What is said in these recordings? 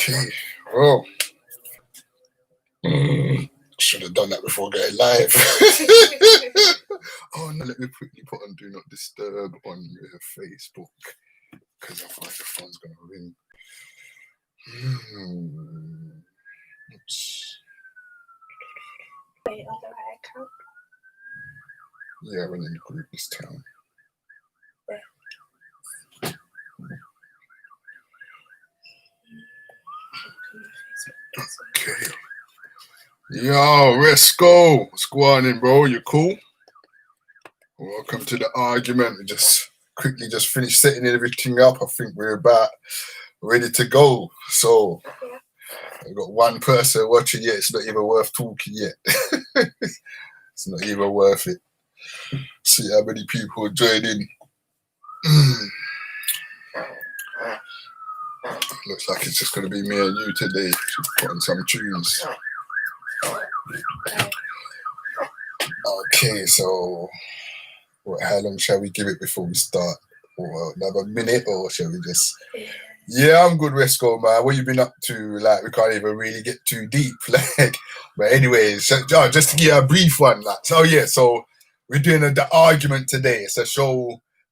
Okay, well, should have done that before getting live. Oh no, let me quickly put on Do Not Disturb on Facebook because I thought the phone's gonna ring. Oops. Wait, on the right account? Yeah, when in the group this time. Okay. Yo, let's go. What's going on, bro? You cool? Welcome to the argument. We just quickly finished setting everything up. I think we're about ready to go. So I've got one person watching yet. It's not even worth talking yet. It's not even worth it. See how many people are joining. Looks like it's just going to be me and you today. Put on some tunes. Okay, so how long shall we give it before we start? Or another minute, or shall we just... Yeah, I'm good, Resco, man. What you been up to? Like, we can't even really get too deep. Like, but anyways, just to give you a brief one. Like, so yeah, so we're doing the argument today. It's a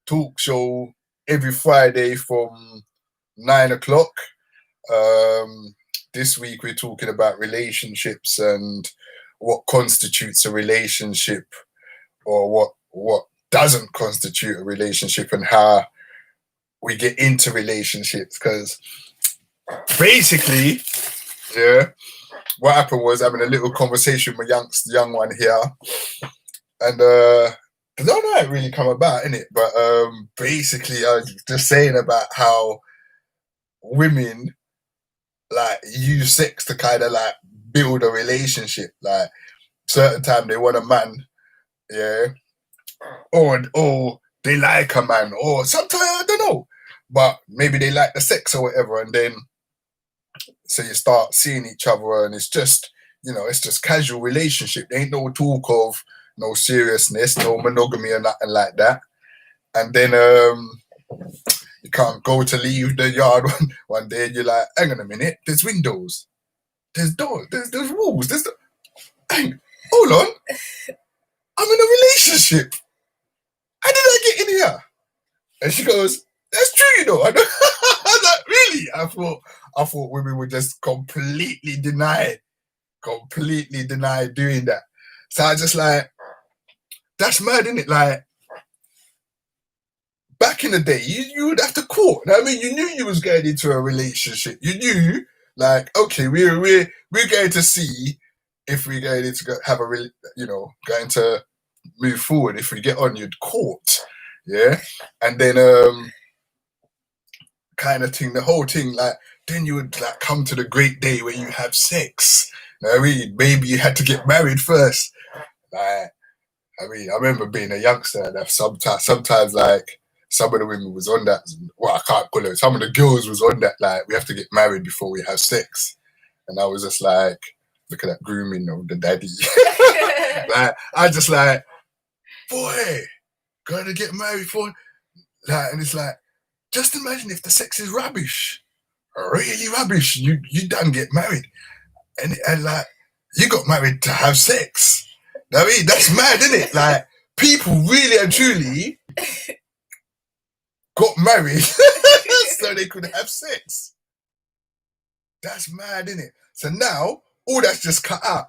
talk show every Friday from 9 o'clock. This week we're talking about relationships and what constitutes a relationship, or what doesn't constitute a relationship, and how we get into relationships. Because basically, yeah, what happened was having a little conversation with young one here, and I don't know how it really come about, innit? But basically, I was just saying about how women like use sex to kind of like build a relationship. Like certain time they want a man, yeah, or they like a man, or sometimes I don't know, but maybe they like the sex or whatever, and then so you start seeing each other, and it's just, it's just casual relationship. There ain't no talk of no seriousness, no monogamy or nothing like that. And then you can't go to leave the yard one day, and you're like, hang on a minute, there's windows, there's doors, there's walls, hang, hold on, I'm in a relationship. How did I get in here? And she goes, that's true, I was like, really? I thought women would just completely deny doing that. So I just like, that's mad, isn't it? Like, back in the day, you would have to court. I mean, you knew you was going into a relationship. You knew, like, okay, we're going to see if we're going to have going to move forward. If we get on, you'd court, yeah, and then kind of thing, the whole thing, like, then you would like come to the great day where you have sex. You know what I mean? Maybe you had to get married first. Like, I mean, I remember being a youngster, and sometimes like some of the women was on that. Well, I can't call it. Some of the girls was on that. Like, we have to get married before we have sex, and I was just like, look at that grooming of the daddy. Like, I just like, boy, gotta get married for, like, and it's like, just imagine if the sex is rubbish, really rubbish. You don't get married, and like, you got married to have sex. I mean, that's mad, isn't it? Like, people really and truly got married so they could have sex. That's mad, isn't it? So now all that's just cut out.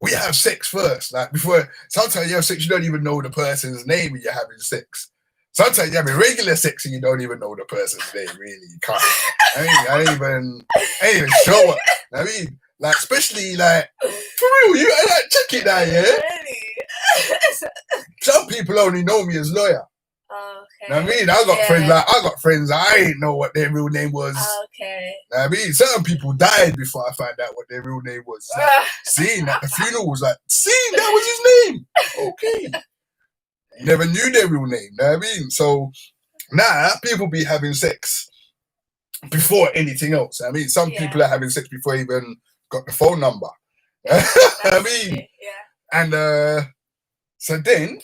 We have sex first. Like, before, sometimes you have sex, you don't even know the person's name when you're having sex. Sometimes you're having regular sex and you don't even know the person's name, really. You can't. I ain't even sure. I mean, like, especially, like, for real, you like, check it out, yeah? Really? Some people only know me as lawyer. Okay. I mean, I got friends, I ain't know what their real name was. Okay. I mean, certain people died before I found out what their real name was. Like, seeing at the funeral was like, seeing that was his name. Okay. Never knew their real name. Know what I mean? So now people be having sex before anything else. I mean, some people are having sex before even got the phone number. I mean, and so then,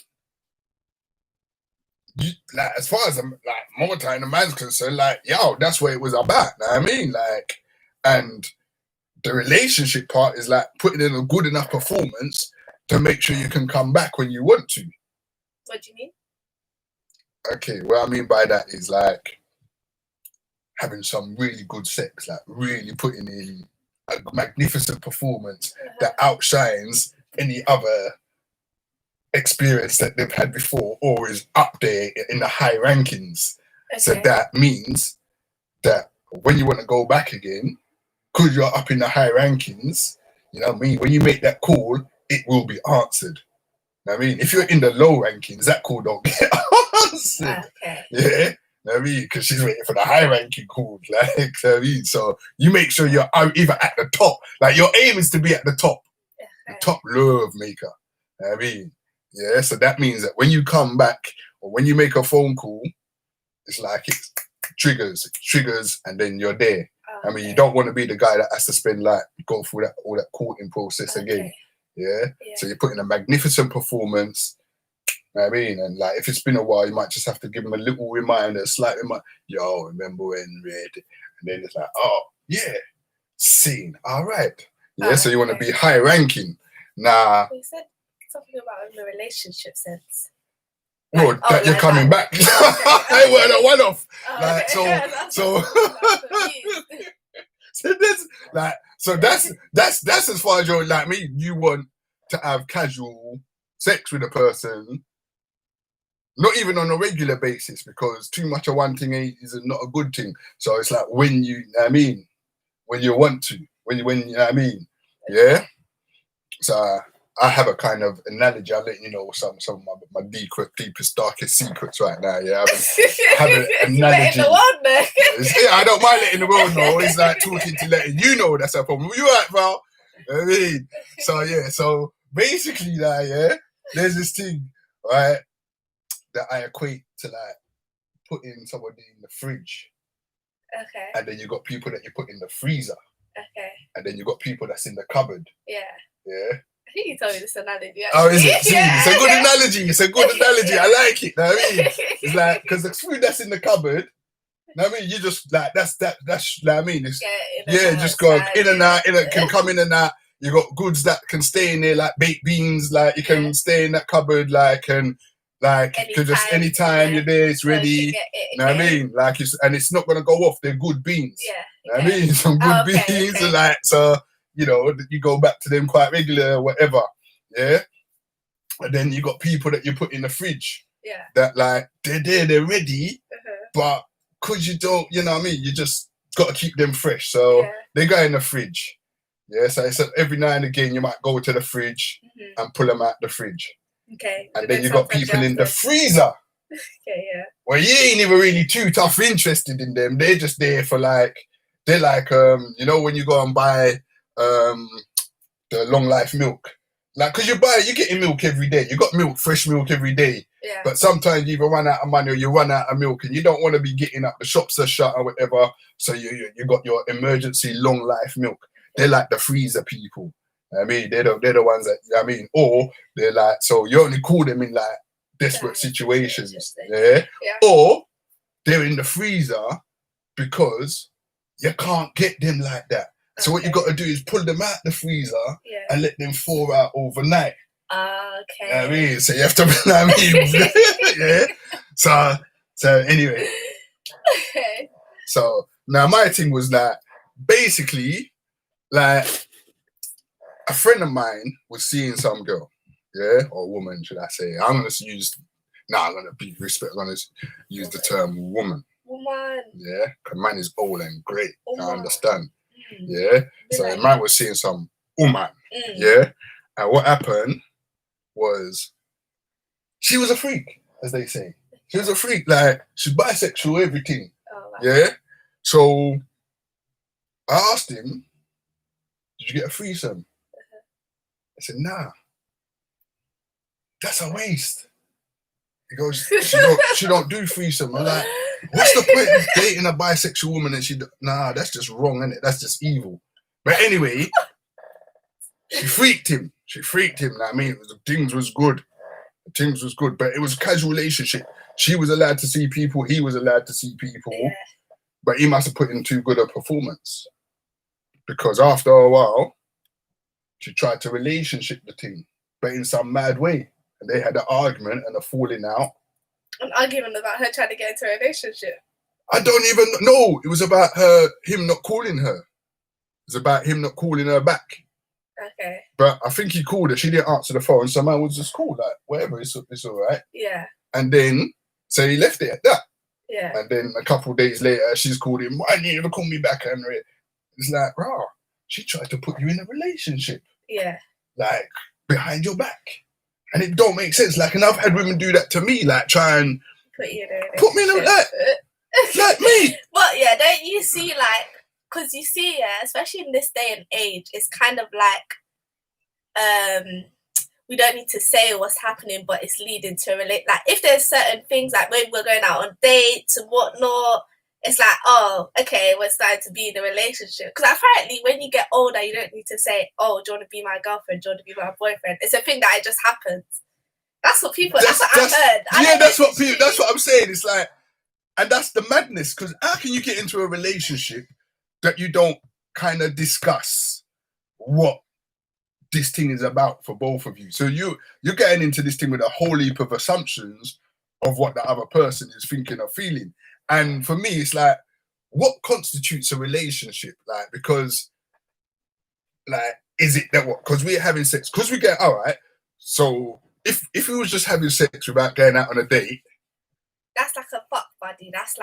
like, as far as like more time the man's concerned, like, yo, that's what it was about. Know what I mean? Like, And the relationship part is like putting in a good enough performance to make sure you can come back when you want to. What do you mean? Okay, what I mean by that is like having some really good sex, like really putting in a magnificent performance that outshines any other experience that they've had before, or is up there in the high rankings. Okay. So that means that when you want to go back again, because you're up in the high rankings, you know what I mean? When you make that call, it will be answered. You know what I mean? If you're in the low rankings, that call don't get answered. Okay. Yeah? You know what I mean? Because she's waiting for the high ranking calls. Like, you know what I mean? So you make sure you're either at the top. Like, your aim is to be at the top. The top love maker. You know what I mean? Yeah, so that means that when you come back or when you make a phone call, it's like it triggers, and then you're there. I mean, you don't want to be the guy that has to spend like go through that all that courting process again. Yeah? So you put in a magnificent performance. You know what I mean? And like if it's been a while, you might just have to give them a little reminder, a slight reminder. Yo, remember when red? And then it's like, oh yeah, scene. All right. Yeah. So you want to be high ranking. Nah. You said something about in the relationship sense. Well, that you're coming back. I weren't a one-off. Like so that's as far as you're like me. You want to have casual sex with a person, not even on a regular basis, because too much of one thing is not a good thing. So it's like when you know what I mean, when you want to, when you know what I mean, yeah. So I have a kind of analogy. I'll let you know some of my deepest, darkest secrets right now. Yeah, I have an analogy. Yeah, I don't mind letting the world know. It's like talking to letting you know that's a problem. You right, pal? You know what I mean? So yeah, so basically, like, yeah, there's this thing, right, that I equate to like putting somebody in the fridge. Okay. And then you got people that you put in the freezer. Okay. And then you got people that's in the cupboard. Yeah. Yeah. I think you told me this analogy. Actually. Oh, is it? See, it's a good analogy. It's a good analogy. I like it. Know what I mean? It's like because the food that's in the cupboard. Know what I mean? You just like that's know what I mean? It's, just go in and out. It can come in and out. You got goods that can stay in there, like baked beans. Like you can stay in that cupboard, like and like just anytime you're there, it's ready. You know what I mean? Like it's not gonna go off. They're good beans. Yeah. You know what I mean? Some good beans, and like so. You know, you go back to them quite regular or whatever, yeah? And then you got people that you put in the fridge. Yeah. That like, they're there, they're ready, but because you don't, you know what I mean? You just got to keep them fresh. So they go in the fridge. Yeah, so it's every now and again you might go to the fridge and pull them out the fridge. Okay. And then you got people in the freezer. Okay, yeah. Well, you ain't even really too tough interested in them. They're just there for like, they're like, you know, when you go and buy the long life milk, like because you're getting milk every day. You got milk, fresh milk every day. Yeah. But sometimes you either run out of money or you run out of milk, and you don't want to be getting up. The shops are shut or whatever. So you got your emergency long life milk. They're like the freezer people. I mean, they're the ones that I mean, or they're like so you only call them in like desperate situations. Yeah. Or they're in the freezer because you can't get them like that. So what you got to do is pull them out the freezer and let them thaw out overnight. Okay. You know what I mean? So you have to, you know what I mean? Yeah. So anyway. Okay. So now my thing was that basically, like a friend of mine was seeing some girl, yeah, or woman, should I say? I'm gonna be respectful. I'm gonna use the term woman. Woman. Yeah, because man is old and great. I understand. Yeah, so the man was seeing some woman, yeah, and what happened was she was a freak, as they say. She was a freak, like she's bisexual, everything. Yeah, so I asked him, "Did you get a threesome?" I said, "Nah, that's a waste." He goes, "She don't do threesome." I'm like, what's the point of dating a bisexual woman and nah, that's just wrong, isn't it? That's just evil. But anyway, she freaked him. Like, I mean, things was good. But it was a casual relationship. She was allowed to see people. He was allowed to see people. Yeah. But he must have put in too good a performance. because after a while, she tried to relationship the team, but in some mad way. And they had an argument and a falling out. An argument about her trying to get into a relationship. I don't even know. It was about him not calling her. It was about him not calling her back. Okay. But I think he called her. She didn't answer the phone. So man was just cool, like whatever. It's all right. Yeah. And then so he left it at that. Yeah. And then a couple of days later, she's called him. Why didn't you ever call me back, Henry? It's like, rah, she tried to put you in a relationship. Yeah. Like behind your back. And it don't make sense. Like, and I've had women do that to me, like try and put you in a put me in a like me. But yeah, don't you see, like, because you see, yeah, especially in this day and age, it's kind of like we don't need to say what's happening, but it's leading to like if there's certain things like when we're going out on dates and whatnot, it's like, oh, okay, we're starting to be in a relationship. Because apparently when you get older, you don't need to say, oh, do you want to be my girlfriend? Do you want to be my boyfriend? It's a thing that it just happens. That's what people, that's what I've heard. That's what I'm saying. It's like, and that's the madness, because how can you get into a relationship that you don't kind of discuss what this thing is about for both of you? So you're getting into this thing with a whole heap of assumptions of what the other person is thinking or feeling. And for me, it's like, what constitutes a relationship? Like, because, like, is it that what? Because we're having sex, because we get, all right, so if we was just having sex without going out on a date, that's like a fuck buddy. That's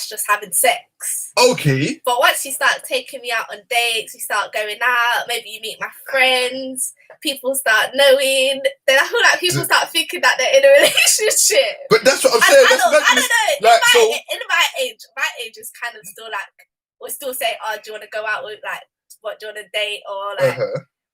just having sex. Okay. But once you start taking me out on dates, you start going out, maybe you meet my friends, people start knowing, then I feel like people start thinking that they're in a relationship. But that's what I'm saying. I don't know. Like, in my age is kind of still like, we're still saying, oh, do you want to go out with, like, what, do you want to date? Or like,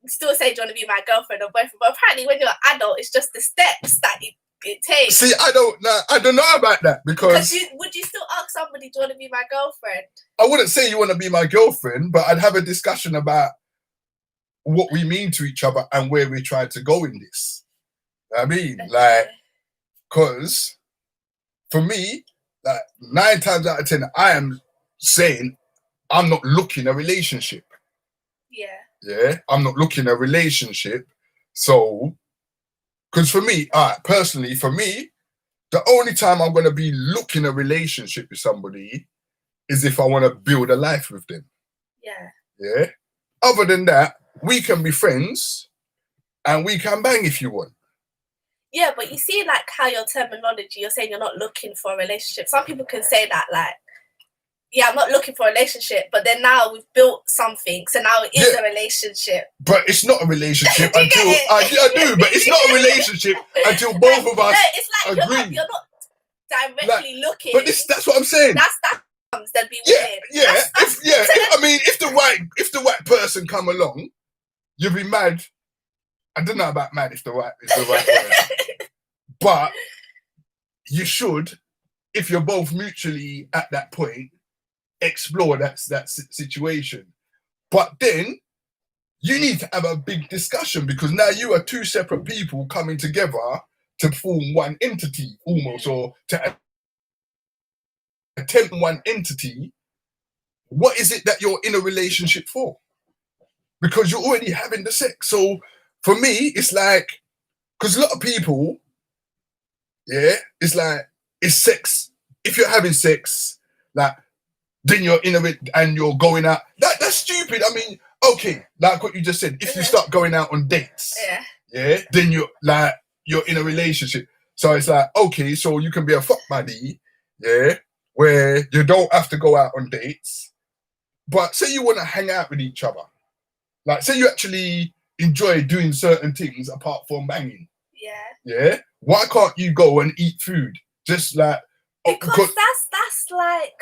still say, do you want to be my girlfriend or boyfriend? But apparently when you're an adult, it's just the steps that it takes. See, I don't know about that, because would you still ask somebody, do you want to be my girlfriend? I wouldn't say you want to be my girlfriend, but I'd have a discussion about what we mean to each other and where we're trying to go in this. I mean, like, because for me, like 9 times out of 10, I am saying I'm not looking a relationship. Yeah, I'm not looking a relationship. So, because for me, personally, for me, the only time I'm going to be looking a relationship with somebody is if I want to build a life with them. Yeah. Other than that, we can be friends and we can bang if you want. Yeah, but you see, like, how your terminology, you're saying you're not looking for a relationship. Some people can say that, like, yeah, I'm not looking for a relationship, but then now we've built something, so now it is a relationship. But it's not a relationship until I do, but it's not a relationship until both of us agree. You're not directly looking. But that's what I'm saying. That comes, then be weird. If the right person come along, you'll be mad. I don't know about mad if the right word, but you should, if you're both mutually at that point, explore that situation. But then you need to have a big discussion, because now you are two separate people coming together to form one entity almost, or to attempt one entity. What is it that you're in a relationship for? Because you're already having the sex. So for me, it's like, because a lot of people, it's like, it's sex. If you're having sex, like, then you're in it and you're going out. That's stupid. I mean, okay, like what you just said, if you start going out on dates, then you're in a relationship. So it's like, okay, so you can be a fuck buddy, where you don't have to go out on dates. But say you want to hang out with each other. Like, say you actually enjoy doing certain things apart from banging. Yeah? Why can't you go and eat food? Just like... Because that's like...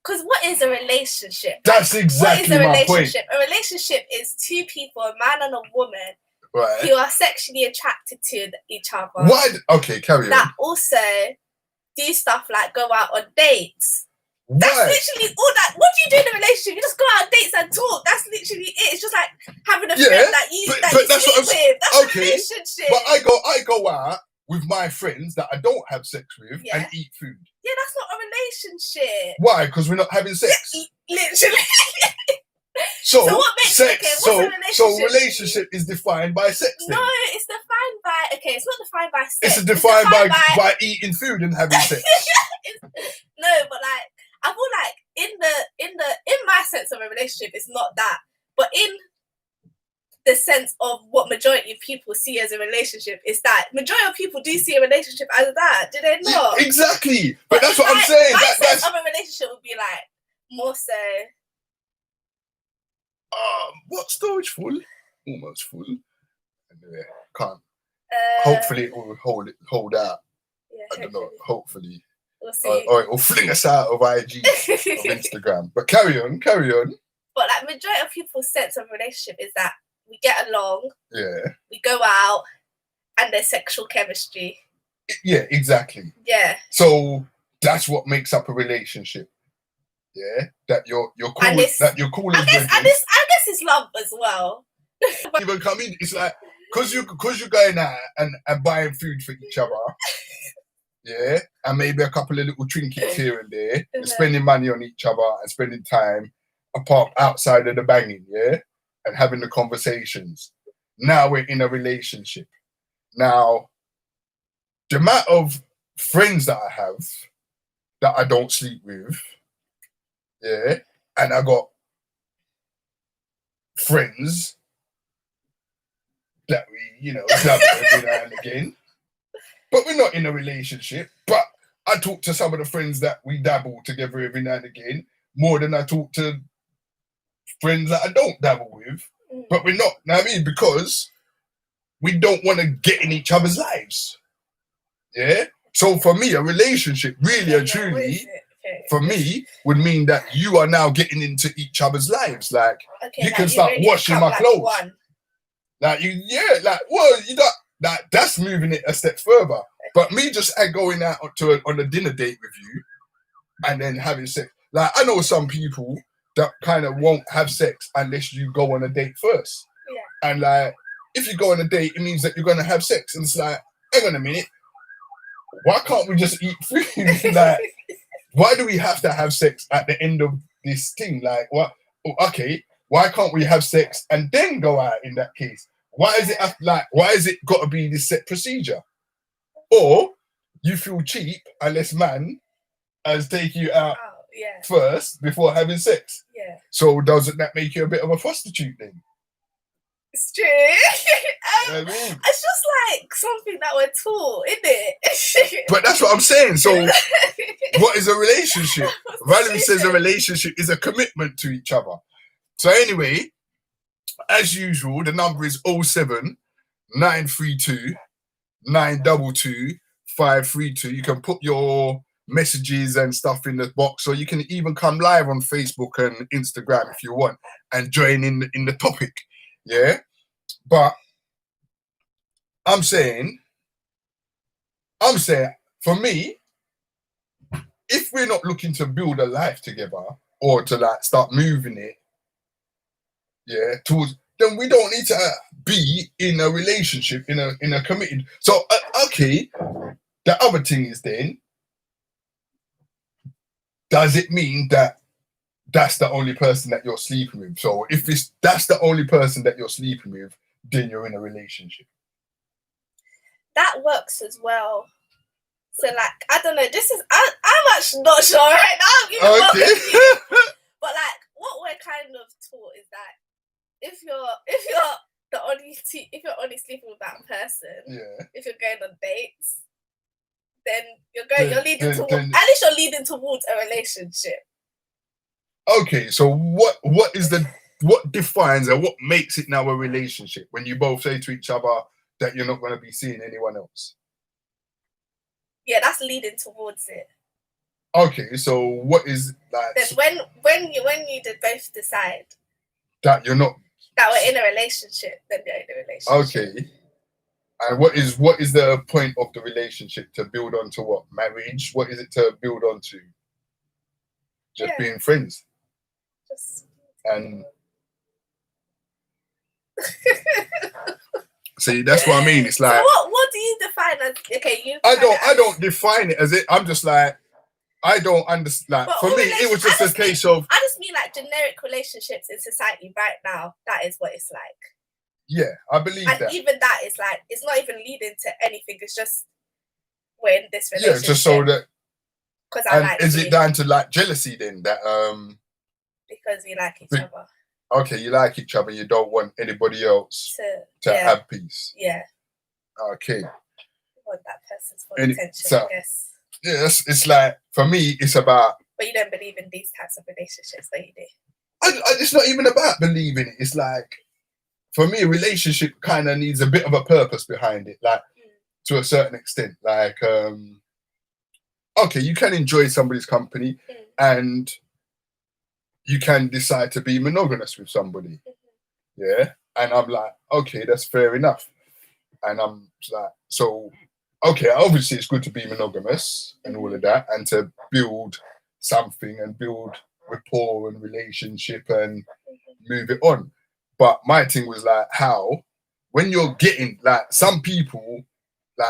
Because what is a relationship? That's exactly my point. A relationship is two people, a man and a woman, right, who are sexually attracted to each other. Why? Okay, carry on. That also do stuff like go out on dates. Why? That's literally all that. What do you do in a relationship? You just go out on dates and talk. That's literally it. It's just like having a friend that you sleep with. That's a relationship. But I go out with my friends that I don't have sex with and eat food. Yeah, that's not a relationship. Why? Because we're not having sex. Yeah, literally. So what makes sex? okay? What's So a relationship? so relationship is defined by sex. Then? No, it's defined by it's not defined by sex. It's defined by eating food and having sex. No, but like I feel like in my sense of a relationship, it's not that, but in the sense of what majority of people see as a relationship is that majority of people do see a relationship as that, do they not? Yeah, exactly, but that's what I'm saying. My sense of a relationship would be like more so. What storage full? Almost full. Anyway, can't. Hopefully it will hold out. Yeah, I don't know. Hopefully. We'll see. Or it will fling us out of IG, of Instagram. But carry on. But like majority of people's sense of relationship is that we get along. Yeah. We go out, and there's sexual chemistry. Yeah, exactly. Yeah. So that's what makes up a relationship. Yeah, that you're cool. I guess it's love as well. Even come in, it's like because you're going out and buying food for each other. Yeah, and maybe a couple of little trinkets here and there, and spending money on each other and spending time apart outside of the banging, yeah, and having the conversations. Now we're in a relationship. Now, the amount of friends that I have that I don't sleep with, yeah, and I got friends that we, dabble every now and again. But we're not in a relationship. But I talk to some of the friends that we dabble together every now and again more than I talk to friends that I don't dabble with. But we're not, know what I mean? Because we don't want to get in each other's lives. Yeah? So for me, a relationship, really and truly, for me, would mean that you are now getting into each other's lives. Like, you can start washing my clothes. Like, you got, that's moving it a step further. But me just going out on a dinner date with you and then having sex. Like, I know some people that kind of won't have sex unless you go on a date first. Yeah. And like, if you go on a date, it means that you're going to have sex. And it's like, hang on a minute. Why can't we just eat food? Like, why do we have to have sex at the end of this thing? Like, what? Okay, why can't we have sex and then go out in that case? Why is it got to be this set procedure? Or you feel cheap unless man has taken you out first before having sex. Yeah. So doesn't that make you a bit of a prostitute then? It's true. I mean? It's just like something that we're taught, isn't it? But that's what I'm saying. So what is a relationship? Valerie says a relationship is a commitment to each other. So anyway, as usual, the number is 07 932 922 532. You can put your messages and stuff in the box, or you can even come live on Facebook and Instagram if you want and join in the topic. Yeah, but I'm saying for me, if we're not looking to build a life together or to like start moving it, yeah, towards, then we don't need to be in a relationship, in a committed. So okay, the other thing is then, does it mean that that's the only person that you're sleeping with? So if that's the only person that you're sleeping with, then you're in a relationship. That works as well. So like, I don't know. I'm actually not sure right now. Okay. But like, what we're kind of taught is that if you're only sleeping with that person, yeah, if you're going on dates, then you're leading towards a relationship. Okay, so what defines and what makes it now a relationship when you both say to each other that you're not going to be seeing anyone else? Yeah, that's leading towards it. Okay, so what is that? Then when you both decide that you're not, that we're in a relationship, then you're in a relationship. Okay. And what is the point of the relationship? To build onto what? Marriage? What is it to build onto? Just being friends. And see, that's what I mean. It's like, so what do you define as? Okay, I don't define it as it. I'm just like, I don't understand. Like, But for all me, it was just I a just case of, I just mean like generic relationships in society right now. That is what it's like. yeah, I believe And that. even that is like, it's not even leading to anything. It's just we're in this Yeah, relationship. just so that. Because I And like is you. it down to like jealousy then that because we like each other. Okay, you like each other, you don't want anybody else to have peace. Yeah. Okay. You want that person's full attention, so, I guess. Yeah, it's like, for me, it's about. But you don't believe in these types of relationships, but you do. It's not even about believing it. It's like, for me, a relationship kind of needs a bit of a purpose behind it, like to a certain extent. Like, okay, you can enjoy somebody's company and you can decide to be monogamous with somebody. Yeah. And I'm like, okay, that's fair enough. And I'm like, so, okay, obviously it's good to be monogamous and all of that and to build something and build rapport and relationship and move it on. But my thing was like, how, when you're getting, like, some people, like,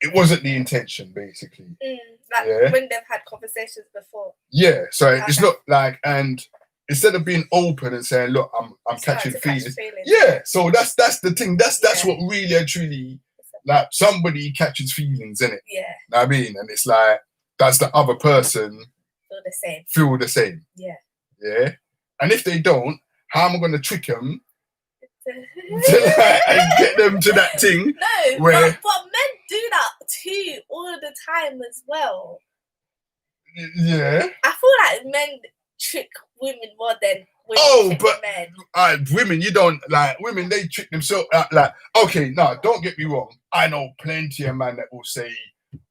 it wasn't the intention, basically. Like when they've had conversations before. Yeah, so it's not like, and instead of being open and saying, look, I'm catching feelings. Yeah, so that's the thing. That's what really and truly, like, somebody catches feelings, innit? Yeah. Know what I mean? And it's like, does the other person feel the same? Yeah. Yeah. And if they don't, how am I going to trick them to, like, and get them to that thing? No, where, but men do that too all the time as well. Yeah. I feel like men trick women more than women trick men. Women, you don't, like, women, they trick themselves. Like, okay, no, don't get me wrong. I know plenty of men that will say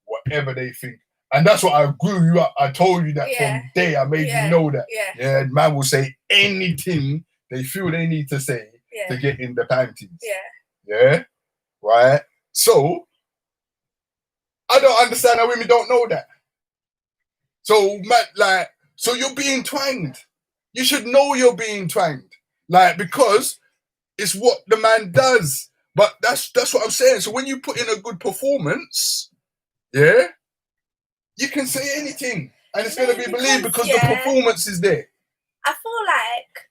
whatever they think. And that's what I grew you up. I told you that from day. I made you know that. Yeah, man will say anything they feel they need to say to get in the panties. Yeah, right? So, I don't understand how women don't know that. So, man, like, so you're being twanged. You should know you're being twanged. Like, because it's what the man does. But that's what I'm saying. So when you put in a good performance, yeah, you can say anything. And it's going to be believed because the performance is there. I feel like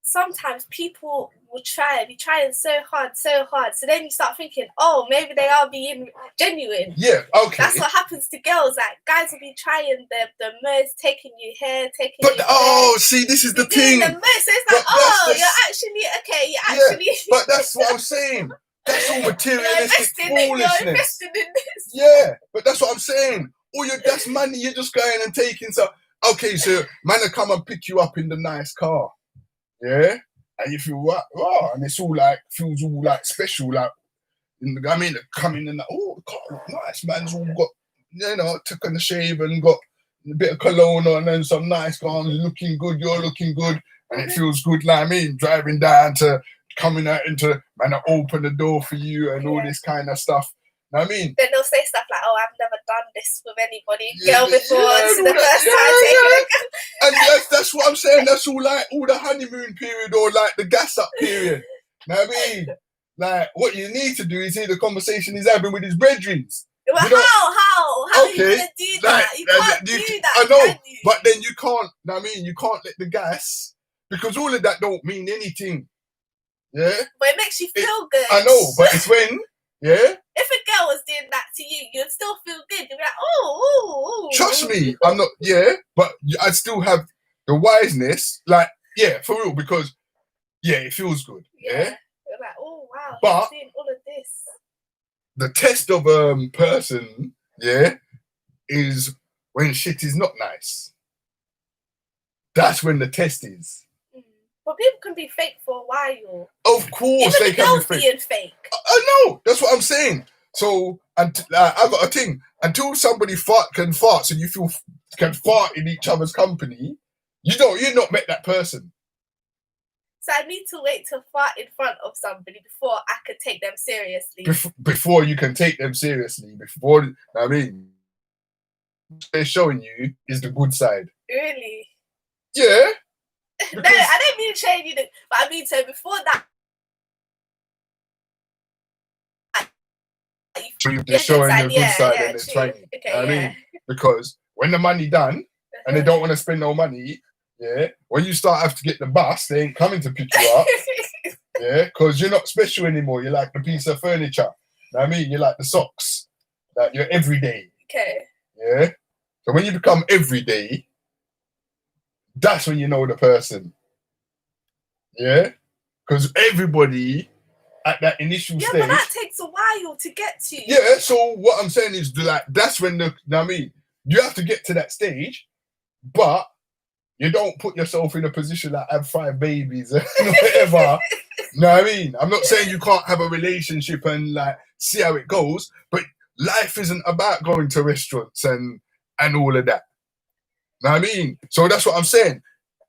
sometimes people will be trying so hard. So then you start thinking, oh, maybe they are being genuine. Yeah, okay. That's what happens to girls. Like, guys will be trying the most, taking you here, taking but, you oh, see, this is the thing. The most. So it's like, oh, you're actually, okay, you're actually... but that's what I'm saying. That's all materialistic foolishness. You're invested in this. Yeah, but that's what I'm saying. That's money you're just going and taking. So, okay, so man will come and pick you up in the nice car. Yeah, and you feel wow, and it's all like, feels all like special, like, I mean, coming in, like, oh, the car look nice, man's all got, you know, taken a shave and got a bit of cologne on and some nice cars, looking good, you're looking good, and it feels good, like, I mean, driving down to, coming out into, man, I open the door for you and all this kind of stuff. Know what I mean? Then they'll say stuff like, oh, I've never done this with anybody, girl before, this is the first time. And that's what I'm saying, that's all like, all the honeymoon period or like the gas up period. Know what I mean? Like, what you need to do is hear the conversation he's having with his brethren. Well, how are you going to do that? You can't do that, I know, can you? but then you can't, know what I mean? You can't let the gas, because all of that don't mean anything. Yeah? But it makes you feel good. I know, but it's when, yeah? If a girl was doing that to you, you'd still feel good. You'd be like, oh. Trust me, I'm not, but I still have the wiseness, like, for real, because, it feels good. Yeah? You're like, oh, wow, but he's doing all of this. The test of a person, is when shit is not nice. That's when the test is. But people can be fake for a while. Of course, even they can be fake. Being fake. I know. That's what I'm saying. So, I got a thing. Until somebody can fart, so you can fart in each other's company, you've not met that person. So I need to wait to fart in front of somebody before I could take them seriously. Before you can take them seriously. I mean, they're showing you is the good side. Really? Yeah. No, I don't mean showing you, but I mean, so before that. They're showing the good side and it's funny. Okay, I mean, Because when the money done and they don't want to spend no money, yeah, when you start have to get the bus, they ain't coming to pick you up. Yeah, because you're not special anymore. You're like the piece of furniture. You know what I mean? You're like the socks. Like you're everyday. Okay. Yeah. So when you become everyday, that's when you know the person. Yeah. Because everybody at that initial stage. Yeah, but that takes a while to get to. Yeah. So what I'm saying is, like, that's when you know what I mean? You have to get to that stage, but you don't put yourself in a position like have 5 babies and whatever. You know what I mean? I'm not saying you can't have a relationship and like see how it goes, but life isn't about going to restaurants and all of that. You know what I mean? So that's what I'm saying.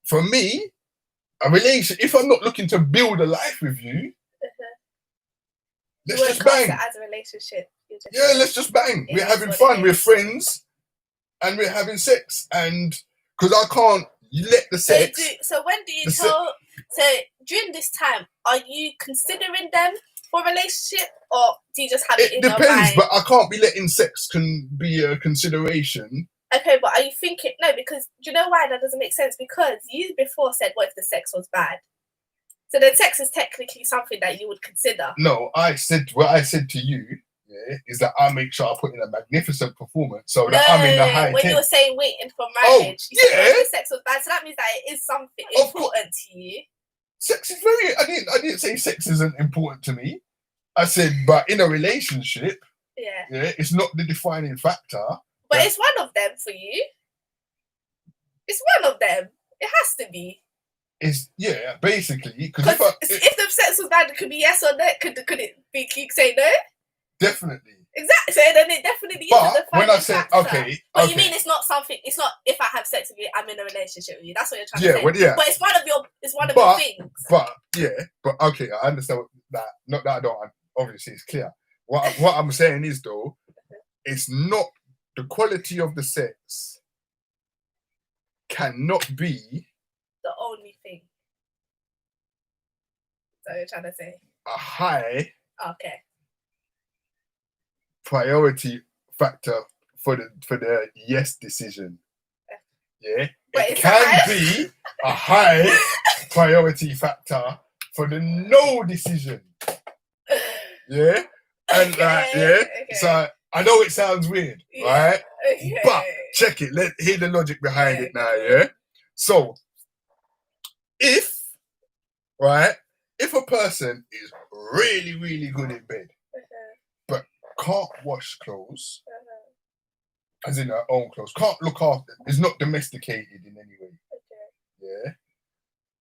For me, a relationship, if I'm not looking to build a life with you, let's just bang. As a relationship. Yeah, let's just bang. We're having fun. We're friends and we're having sex. And because I can't let the sex. So when do you tell? So during this time, are you considering them for a relationship, or do you just have it in your mind? It depends, but I can't be letting sex can be a consideration. Okay, but are you thinking no? Because do you know why that doesn't make sense? Because you before said, "What if the sex was bad?" So then sex is technically something that you would consider. No, I said what I said to you. Yeah, is that I make sure I put in a magnificent performance so that I'm in the high. When you were saying waiting for marriage, you said the sex was bad, so that means that it is something important to you. Sex is very. I didn't say sex isn't important to me. I said, but in a relationship, yeah, it's not the defining factor. But it's one of them for you. It's one of them. It has to be. It's basically because if the sex was bad, it could be yes or no. Could it be? Can you say no? Definitely. Exactly. So then it definitely is a defining when I say factor. But you mean it's not something? It's not if I have sex with you, I'm in a relationship with you. That's what you're trying to say. Well, yeah. But it's one of your things. But okay, I understand that. Not that I don't. Obviously, it's clear. What I'm saying is though, it's not the quality of the sex cannot be the only thing. So you're trying to say a high. Okay. Priority factor for the yes decision. Yeah, it can be a high priority factor for the no decision. Yeah, and so I know it sounds weird, right? Okay. But check it. Let's hear the logic behind it now. Yeah. So if a person is really, really good in bed, but can't wash clothes, as in her own clothes, can't look after, is not domesticated in any way. Yeah.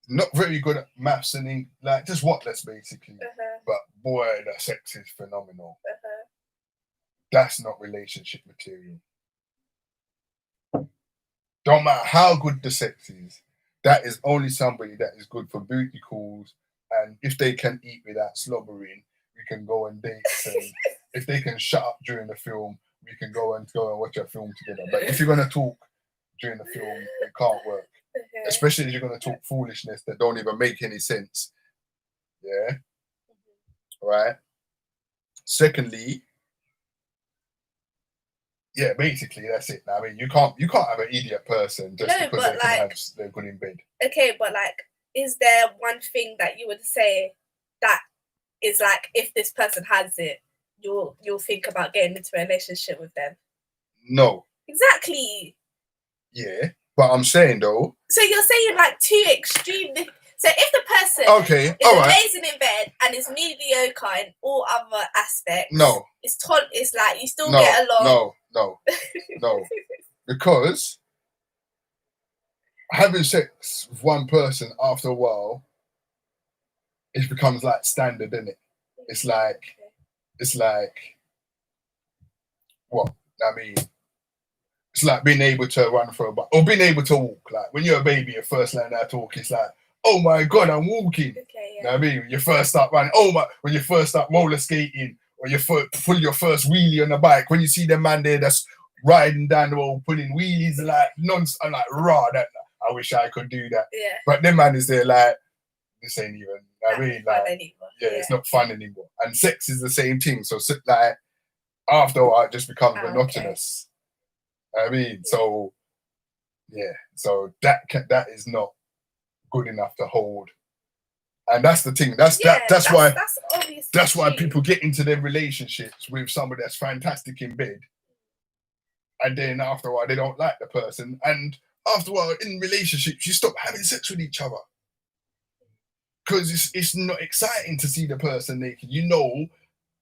Not very good at maths and like just whatless basically. But boy, the sex is phenomenal. That's not relationship material. Don't matter how good the sex is, that is only somebody that is good for booty calls, and if they can eat without slobbering, we can go on dates, and if they can shut up during the film, we can go and watch a film together. But if you're gonna talk during the film, it can't work. Especially if you're gonna talk foolishness that don't even make any sense. Yeah. Right. Secondly, basically that's it. I mean, you can't have an idiot person just because they're good in bed. Okay, but like, is there one thing that you would say that is like, if this person has it, you'll think about getting into a relationship with them? No. Exactly. Yeah, but I'm saying though. So you're saying like two extreme. So if the person is amazing in bed and is mediocre in all other aspects, it's like you still get along. No, because having sex with one person after a while, it becomes like standard, isn't it? It's like what I mean. It's like being able to run for a bike or being able to walk. Like when you're a baby, your first learn how to walk, it's like, oh my God, I'm walking. Okay, yeah. You know what I mean? When you first start running, when you first start roller skating, or you pull your first wheelie on the bike, when you see the man there that's riding down the road, pulling wheelies, like I'm like, raw, I wish I could do that. Yeah. But the man is there like, this ain't even, you know what I mean? Like, it's not fun anymore. And sex is the same thing. So like, after a while, it just becomes monotonous. I mean, so yeah, so that is not good enough to hold. And that's the thing. That's why obviously that's why people get into their relationships with somebody that's fantastic in bed, and then after a while they don't like the person, and after a while in relationships you stop having sex with each other because it's not exciting to see the person naked. You know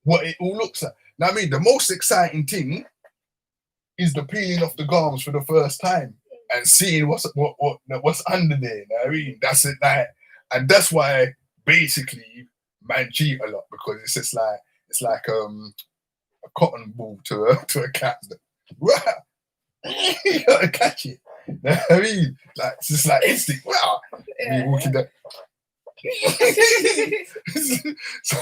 what it all looks like. Now, I mean, the most exciting thing is the peeling off the garments for the first time and seeing what's under there. You know what I mean, that's it. Like, and that's why basically man cheat a lot, because it's just like a cotton ball to a cat. You gotta catch it. You know what I mean, like it's just like instinct. Wow, me walking down. So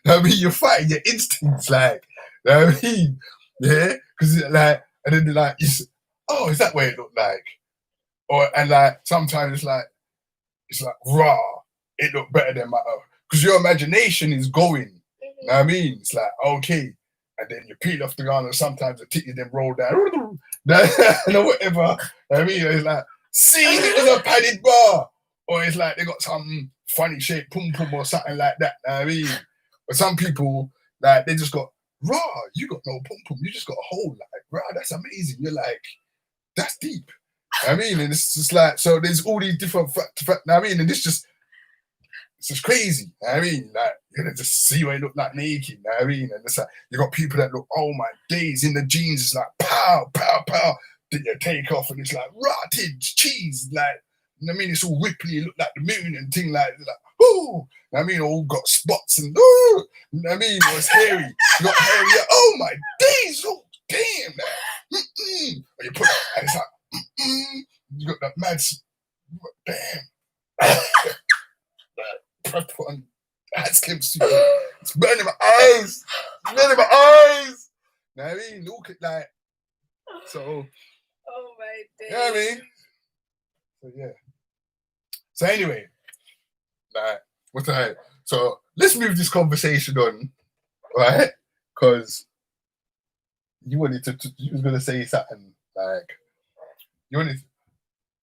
I mean, you're fighting your instincts, like, you know what I mean, yeah, because like, and then like, is that what it looked like? Or and like sometimes it's like raw. It looked better than my own, because your imagination is going. You know what I mean? It's like okay, and then you peel off the garment, and sometimes the titties then roll down, or whatever. You know what I mean, it's like, see, it was a padded bar, or it's like they got some funny shaped pum pum or something like that. You know what I mean, but some people like they just got raw. You got no pum pum, you just got a hole. Like raw, that's amazing. You're like, that's deep. I mean, and it's just like, so there's all these different I mean, and it's just crazy. I mean, like, you're gonna just see what it look like naked. I mean, and it's like you got people that look, oh my days, in the jeans, it's like pow, pow, pow. Then you take off and it's like rotted cheese, like, I mean, it's all ripply, it look like the moon and thing like ooh. I mean, all got spots and ooh. I mean, it was hairy. You got hairy. Oh my days, oh damn. Like, and you put it, and it's like, you got that mad, damn. Put on that slim suit. It's burning my eyes. It's burning my eyes. You know what I mean? Look at like, so. Oh my days. You know what I mean? So yeah. So anyway, like, what's that? So let's move this conversation on, right? Because you was gonna say something like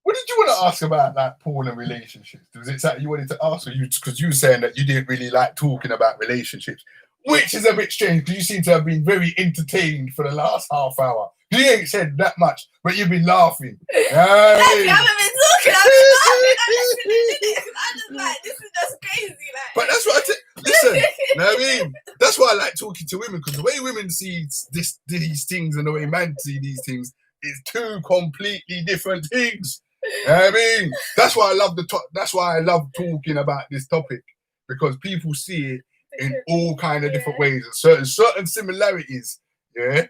what did you want to ask about, like, porn and relationships? Was it something you wanted to ask, or because you were saying that you didn't really like talking about relationships, which is a bit strange because you seem to have been very entertained for the last half hour. You ain't said that much, but you've been laughing. I haven't been talking. I've been laughing. I'm just like, this is just crazy. Like, but that's what listen. You know what I mean? That's why I like talking to women, because the way women see these things and the way men see these things is two completely different things. You know what I mean? That's why I love that's why I love talking about this topic, because people see it in all kind of different ways and certain similarities. Yeah.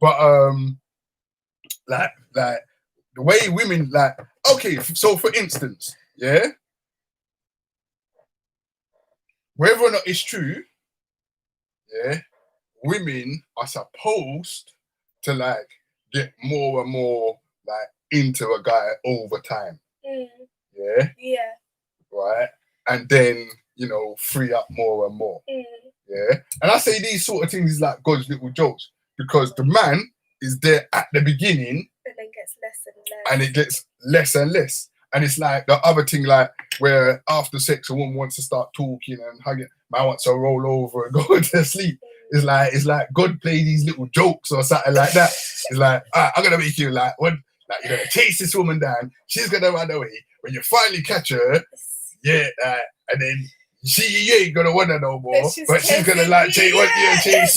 But like the way women, like, okay, so for instance, yeah, whether or not it's true, yeah, women are supposed to like get more and more like into a guy over time. Yeah. Yeah. Right. And then, you know, free up more and more. Yeah. And I say these sort of things is like God's little jokes, because the man is there at the beginning and then gets less and less. And it gets less and less. And it's like the other thing, like where after sex a woman wants to start talking and hugging, man wants to roll over and go to sleep. It's like God play these little jokes or something like that. It's like, I'm gonna make you like you're gonna chase this woman down, she's gonna run away. When you finally catch her, and then you ain't gonna want her no more, but she's gonna like chase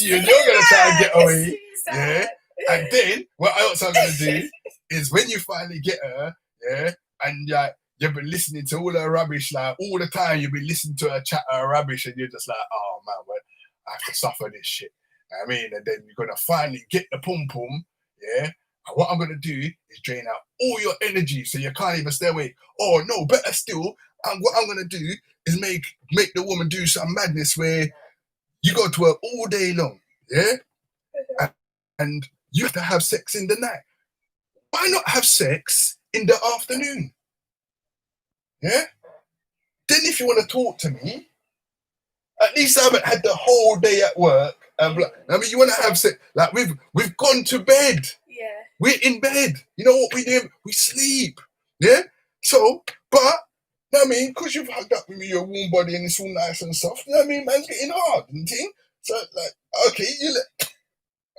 you, and you're gonna try and get away. Yeah. And then what else I'm gonna do is when you finally get her, yeah, and you've been listening to all her rubbish, like all the time you've been listening to her chat her rubbish, and you're just like, oh man, well, I have to suffer this shit. I mean, and then you're gonna finally get the pum pum, yeah. And what I'm gonna do is drain out all your energy so you can't even stay awake. Or no, better still, what I'm gonna do is make the woman do some madness where you go to her all day long, yeah, and you have to have sex in the night. Why not have sex in the afternoon? Yeah. Then if you want to talk to me, at least I haven't had the whole day at work. I mean, you want to have sex, like we've gone to bed. Yeah. we're in bed. You know what we do? We sleep. Yeah. So, but you know what I mean, because you've hugged up with me, your warm body, and it's all nice and soft. You know what I mean, man's getting hard and thing. So like, okay,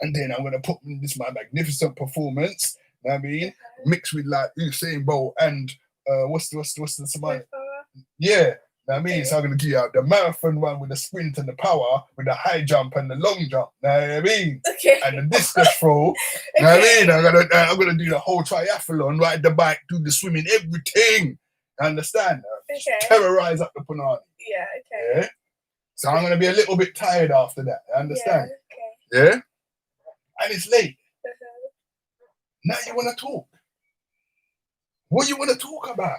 and then I'm gonna put in this my magnificent performance. You know what I mean, mixed with like Usain Bolt and what's the somebody? Yeah. Know what I mean? So I'm gonna give you out the marathon run with the sprint and the power, with the high jump and the long jump. Know what I mean? Okay. And the discus throw. Know what I mean? I'm gonna do the whole triathlon, ride the bike, do the swimming, everything. Understand? Okay. Terrorize up the punani. Yeah. Okay. Yeah. So I'm gonna be a little bit tired after that. Understand? Yeah. Okay. Yeah. And it's late. Now you wanna talk. What you wanna talk about?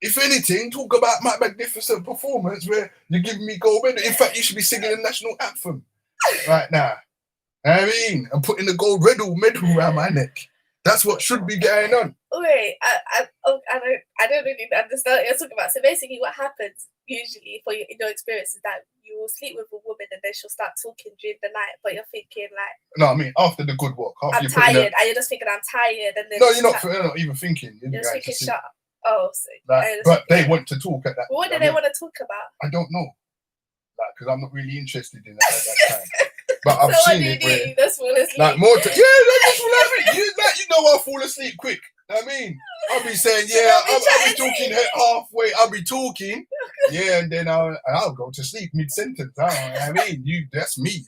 If anything, talk about my magnificent performance where you're giving me gold medal. In fact, you should be singing the national anthem right now. You know what I mean? And putting the gold medal around my neck. That's what should be going on. Wait, I don't really understand what you're talking about. So basically, what happens usually in your experience is that you will sleep with a woman and then she'll start talking during the night, but you're thinking like, no, I mean after the good work, after I'm tired, and you're just thinking I'm tired, and then no, you're not even thinking. You're just thinking, shut up. Oh, so like, but they want to talk at that. What do they want to talk about? I don't know, like because I'm not really interested in that at that time. But I've so seen it where, just fall asleep. like more, just fall asleep. You know I'll fall asleep quick. I mean, I'll be saying, yeah, I'll be talking halfway. I'll be talking, yeah, and then I'll go to sleep mid sentence. I mean, that's me.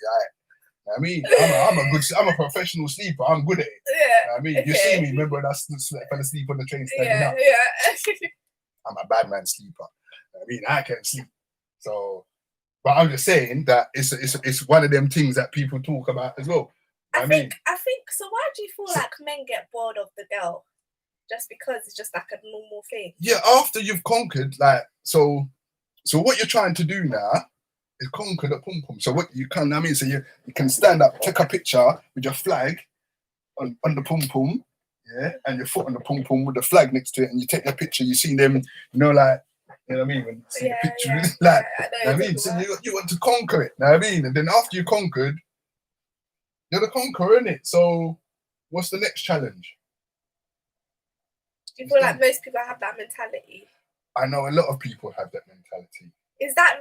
I mean, I'm a professional sleeper. I'm good at it. Yeah. I mean, you see me. Remember when I fell asleep on the train standing up? Yeah. I'm a bad man sleeper. I mean, I can sleep. So, but I'm just saying that it's one of them things that people talk about as well. I think so. Why do you feel like men get bored of the girl? Just because it's just like a normal thing? Yeah, after you've conquered, like, so what you're trying to do now is conquer the pum pum. So what you can, I mean, so you can stand up, take a picture with your flag on the pum pum, yeah, and your foot on the pum pum with the flag next to it, and you take a picture. You see them, you know, like, you know what I mean? When you see the picture, like, you know what I mean? So you want to conquer it, you know what I mean? And then after you conquered, you're the conqueror, innit? So what's the next challenge? Do you feel like most people have that mentality? I know a lot of people have that mentality. Is that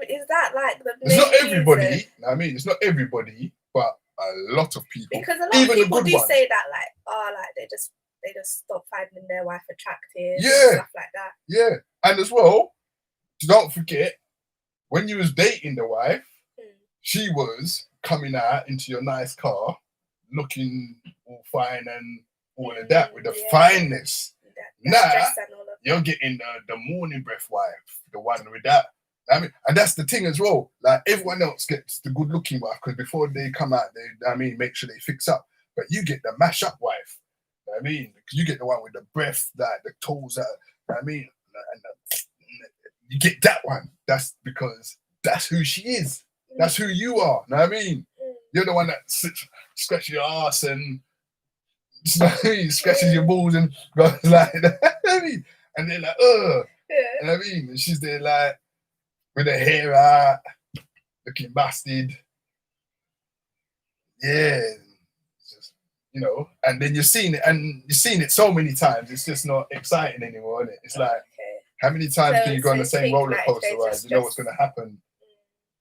like the main It's not everybody, reason? You know what I mean? It's not everybody, but a lot of people. Because a lot even of people do ones. say that, like, they just stop finding their wife attractive, yeah, and stuff like that. Yeah, and as well, don't forget, when you was dating the wife, she was coming out into your nice car, looking all fine and all of that with the fineness. Now you're getting the morning breath wife, the one with that. I mean, and that's the thing as well. Like everyone else gets the good looking wife because before they come out, they make sure they fix up. But you get the mash up wife. I mean, because you get the one with the breath, like the toes. I mean, and you get that one. That's because that's who she is. That's who you are. Know what I mean? You're the one that scratches your ass and scratches your balls and goes like that. I mean, and they're like, ugh. You know what I mean? And she's there like with her hair out, looking busted. Yeah. Just, you know, and then you've seen it so many times, it's just not exciting anymore, isn't it? It's like, how many times can you go on the same roller coaster ride? You know what's going to happen.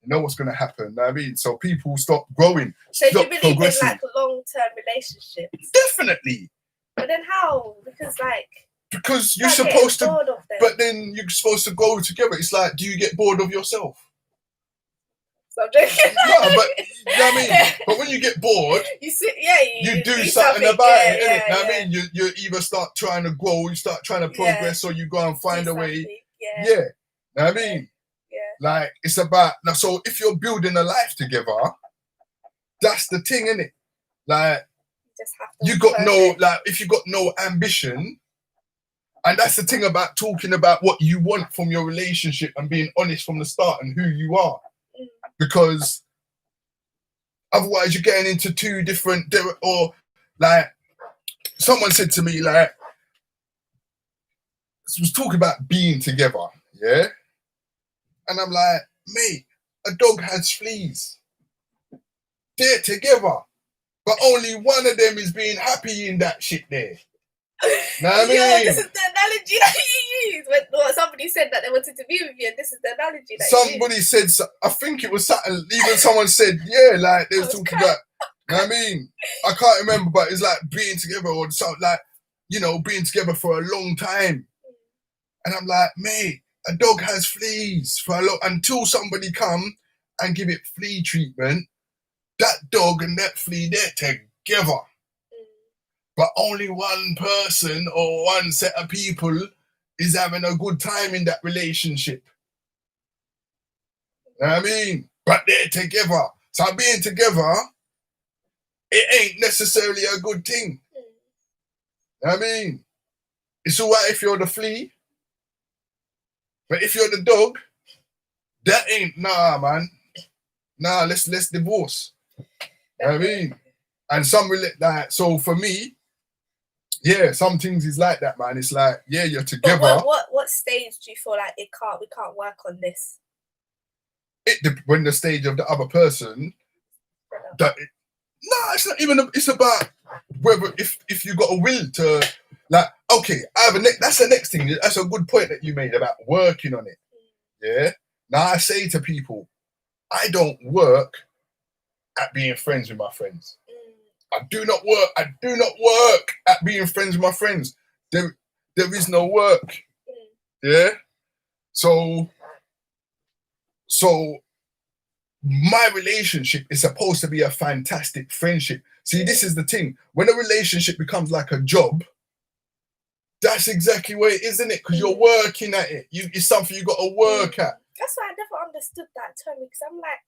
You know what's going to happen. You know what I mean? So people stop growing. So do you believe in like long-term relationships? Definitely. But then how? Because you're supposed to, but then you're supposed to go together. It's like, do you get bored of yourself? So I'm joking. No, but you know what I mean. But when you get bored, you do something about it, innit? You know what I mean? You either start trying to grow, you start trying to progress, or you go and find a way. Yeah. You know what I mean? Yeah. Like it's about so if you're building a life together, that's the thing, innit? Like you got if you got no ambition. And that's the thing about talking about what you want from your relationship and being honest from the start and who you are. Because otherwise you're getting into two different, or like someone said to me, like, was talking about being together, yeah? And I'm like, mate, a dog has fleas. They're together. but only one of them is being happy in that shit there. Know what I Yo, mean? this is the analogy that you use. When somebody said that they wanted to be with you, and this is the analogy that Somebody said, I think it was something, even someone said, yeah, like they was talking about, know what I mean? I can't remember, but it's like being together or something like, you know, being together for a long time. And I'm like, mate, a dog has fleas for a lot until somebody come and give it flea treatment. That dog and that flea, they're together. But only one person or one set of people is having a good time in that relationship. You know what I mean? But they're together. So being together, it ain't necessarily a good thing. You know what I mean? It's all right if you're the flea. But if you're the dog, that ain't, nah, man. Nah, let's divorce. You know what I mean? And some like, so for me, yeah, some things is like that, man. It's like, yeah, you're together. But what stage do you feel like we can't work on this? When the stage of the other person, it's not even. It's about whether if you got a will to, like, okay, that's the next thing. That's a good point that you made about working on it. Yeah. Now I say to people, I don't work at being friends with my friends. I do not work at being friends with my friends. There is no work. Yeah. So my relationship is supposed to be a fantastic friendship. See, this is the thing. When a relationship becomes like a job, that's exactly what it is, isn't it? Because you're working at it. It's something you got to work at. That's why I never understood that term, because I'm like,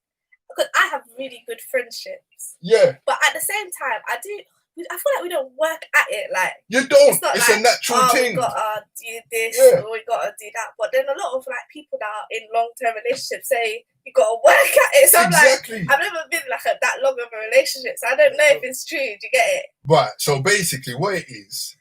because I have really good friendships. Yeah. But at the same time, I feel like we don't work at it. Like, you don't. It's like, a natural thing. We gotta do this, or we gotta do that. But then a lot of like people that are in long-term relationships say you gotta work at it. So exactly. I'm like, I've never been like that long of a relationship, so I don't know if it's true. Do you get it? Right. So basically, what it is,